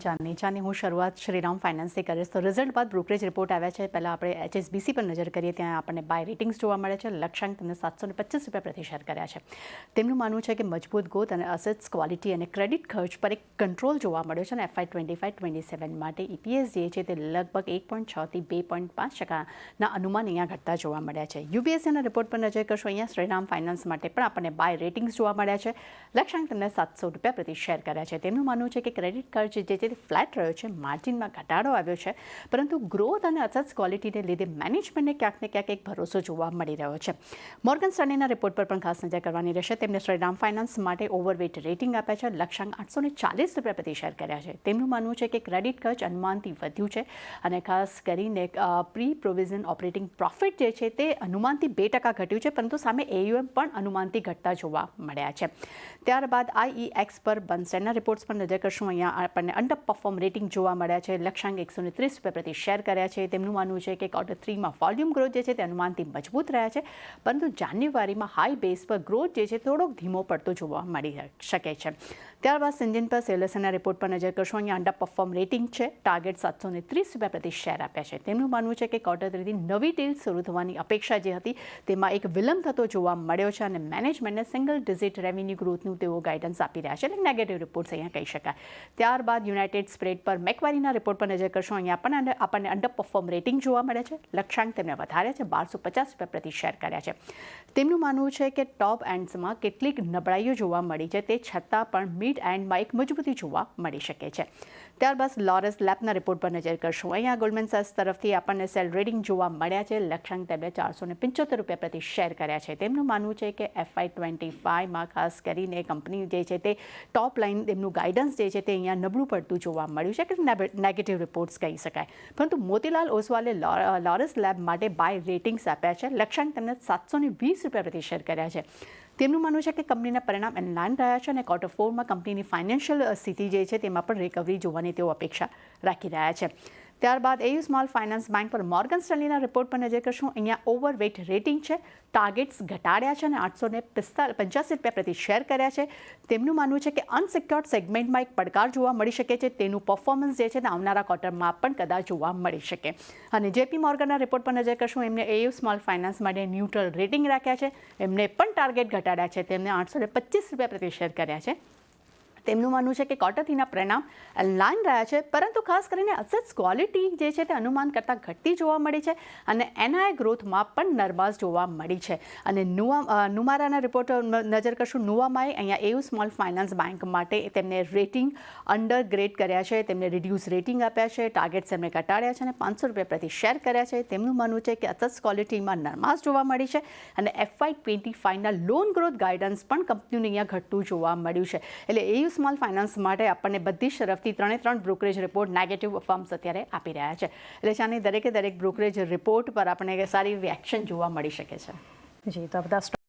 ચાની હું શરૂઆત શ્રીરામ ફાઇનાન્સથી કરીશ તો રિઝલ્ટ બાદ બ્રોકરેજ રિપોર્ટ આવ્યા છે. પહેલાં આપણે HSBC પર નજર કરીએ, ત્યાં આપણને બાય રેટિંગ્સ જોવા મળે છે. લક્ષ્યાંક તેમને 725 રૂપિયા પ્રતિ શેર કર્યા છે. તેમનું માનવું છે કે મજબૂત ગ્રોથ અને અસેટ્સ ક્વોલિટી અને ક્રેડિટ ખર્ચ પર એક કંટ્રોલ જોવા મળ્યો છે અને FY25-27 માટે EPS જે છે તે લગભગ 1.6 થી 2.5% અનુમાન અહીંયા ઘટતા જોવા મળ્યા છે. UBSના રિપોર્ટ પર નજર કરશો, અહીંયા શ્રીરામ ફાઇનાન્સ માટે પણ આપણને બાય રેટિંગ્સ જોવા મળ્યા છે. લક્ષ્યાંક તેમને 700 રૂપિયા પ્રતિ શેર કર્યા છે. તેમનું માનવું છે કે ક્રેડિટ ખર્ચ જે છે તે ફ્લેટ રહ્યો છે, માર્જિનમાં ઘટાડો આવ્યો છે, પરંતુ ગ્રોથ અને અસેટ્સ ક્વોલિટીને લીધે મેનેજમેન્ટને ક્યાંક ને ક્યાંક એક ભરોસો જોવા મળી રહ્યો છે. મોર્ગન સ્ટેનલીના રિપોર્ટ પર પણ ખાસ નજર કરવાની રહેશે. તેમને શ્રીરામ ફાઇનાન્સ માટે ઓવરવેટ રેટિંગ આપ્યા છે. લક્ષ્યાંક 840 રૂપિયા પ્રતિ શેર કર્યા છે. તેમનું માનવું છે કે ક્રેડિટ ખર્ચ અનુમાનથી વધ્યું છે અને ખાસ કરીને પ્રી પ્રોવિઝન ઓપરેટિંગ પ્રોફિટ જે છે તે અનુમાનથી 2% ઘટ્યું છે, પરંતુ સામે AUM પણ અનુમાનથી ઘટતા જોવા મળ્યા છે. ત્યારબાદ IEX પર બર્ન્સટાઇનના રિપોર્ટ્સ પર નજર કરશું. અહીંયા આપણને અંડર પરફોર્મ રેટિંગ જોવા મળ્યા છે. લક્ષ્યાંક 130 રૂપિયા પ્રતિ શેર કર્યા છે. તેમનું માનવું છે કે Q3માં વોલ્યુમ ગ્રોથ જે છે તે અનુમાનથી મજબૂત રહ્યા છે, પરંતુ જાન્યુઆરીમાં હાઈ બેઝ પર ગ્રોથ જે છે થોડોક ધીમો પડતો જોવા મળી શકે છે. ત્યારબાદ સિન્જિન સેલર્સના રિપોર્ટ પર નજર કરશો. અહીંયા અંડર પરફોર્મ રેટિંગ છે. ટાર્ગેટ 730 રૂપિયા પ્રતિ શેર આપ્યા છે. તેમનું માનવું છે કે Q3થી નવી ડીલ શરૂ થવાની અપેક્ષા જે હતી તેમાં એક વિલંબ થતો જોવા મળ્યો છે અને મેનેજમેન્ટને સિંગલ ડિજિટ રેવન્યુ ગ્રોથનું તેઓ ગાઈડન્સ આપી રહ્યા છે, એટલે નેગેટિવ રિપોર્ટ્સ અહીંયા કહી શકાય. ત્યારબાદ યુનાઇટેડ સ્પ્રેડ પર મેકવારીના રિપોર્ટ પર નજર કરશો. અહીંયા આપણને અંડર પરફોર્મ રેટિંગ જોવા મળે છે. લક્ષ્યાંક તેમને વધાર્યા છે. 1250 રૂપિયા પ્રતિ શેર કર્યા છે. તેમનું માનવું છે કે ટોપ એન્ડ્સમાં કેટલીક નબળાઈઓ જોવા મળી છે, તે છતાં પણ મિડ એન્ડમાં એક મજબૂતી જોવા મળી શકે છે. ત્યારબાદ લોરસ લેબના રિપોર્ટ પર નજર કરશું. અહીંયા ગોલ્ડમેન સાક્સ તરફથી આપણને સેલ રેટિંગ જોવા મળ્યા છે. લક્ષ્યાંક તેમને 475 રૂપિયા પ્રતિ શેર કર્યા છે. તેમનું માનવું છે કે FY25માં ખાસ કરીને કંપની જે છે તે ટોપ લાઇન તેમનું ગાઈડન્સ જે છે તે અહીંયા નબળું પડતું જોવા મળ્યું છે, કે નેગેટિવ રિપોર્ટ્સ કહી શકાય. પરંતુ મોતીલાલ ઓસવાલે લોરસ લેબ માટે બાય રેટિંગ્સ આપ્યા છે. લક્ષ્યાંક તેમને 720 રૂપિયા પ્રતિ શેર કર્યા છે. તેમનું માનવું છે કે કંપનીના પરિણામ ઇનલાઇન રહ્યા છે અને Q4માં કંપનીની ફાઇનાન્શિયલ સ્થિતિ જે છે તેમાં પણ રિકવરી જોવાની તેઓ અપેક્ષા રાખી રહ્યા છે. ત્યારબાદ AU સ્મોલ ફાઇનાન્સ બેંક પર મોર્ગન સ્ટેનલીના રિપોર્ટ પર નજર કરશું. અહીંયા ઓવરવેટ રેટિંગ છે. ટાર્ગેટ્સ ઘટાડ્યા છે અને 885 રૂપિયા પ્રતિ શેર કર્યા છે. તેમનું માનવું છે કે અનસિક્યોર્ડ સેગમેન્ટમાં એક પડકાર જોવા મળી શકે છે. તેનું પરફોર્મન્સ જે છે તે આવનારા ક્વાર્ટરમાં પણ કદાચ જોવા મળી શકે. અને JP મોર્ગનના રિપોર્ટ પર નજર કરશું. એમને AU સ્મોલ ફાઇનાન્સ માટે ન્યુટ્રલ રેટિંગ રાખ્યા છે. એમને પણ ટાર્ગેટ ઘટાડ્યા છે. તેમને 825 રૂપિયા પ્રતિ શેર કર્યા છે. તેમનું માનવું છે કે Q3ના પરિણામ ઇનલાઇન રહ્યા છે, પરંતુ ખાસ કરીને અસેટ્સ ક્વોલિટી જે છે તે અનુમાન કરતાં ઘટતી જોવા મળી છે અને NII ગ્રોથમાં પણ નરમાશ જોવા મળી છે. અને નુમારાના રિપોર્ટ નજર કરશું. નુવામાએ અહીંયા AU સ્મોલ ફાઇનાન્સ બેંક માટે તેમને રેટિંગ અંડર ગ્રેડ કર્યા છે. તેમને રિડ્યુસ રેટિંગ આપ્યા છે. ટાર્ગેટ્સ એમને ઘટાડ્યા છે અને 500 રૂપિયા પ્રતિ શેર કર્યા છે. તેમનું માનવું છે કે અસેટ્સ ક્વોલિટીમાં નરમાશ જોવા મળી છે અને FY25ના લોન ગ્રોથ ગાઈડન્સ પણ કંપનીનું અહીંયા ઘટતું જોવા મળ્યું છે. એટલે AU સ્મોલ ફાઇનાન્સ માટે આપણને બધી જ તરફથી 3 બ્રોકરેજ રિપોર્ટ નેગેટિવ ફર્મ્સ અત્યારે આપી રહ્યા છે. એટલે ચાની દરેક બ્રોકરેજ રિપોર્ટ પર આપણને સારી એવી એક્શન જોવા મળી શકે છે. જી, તો બધા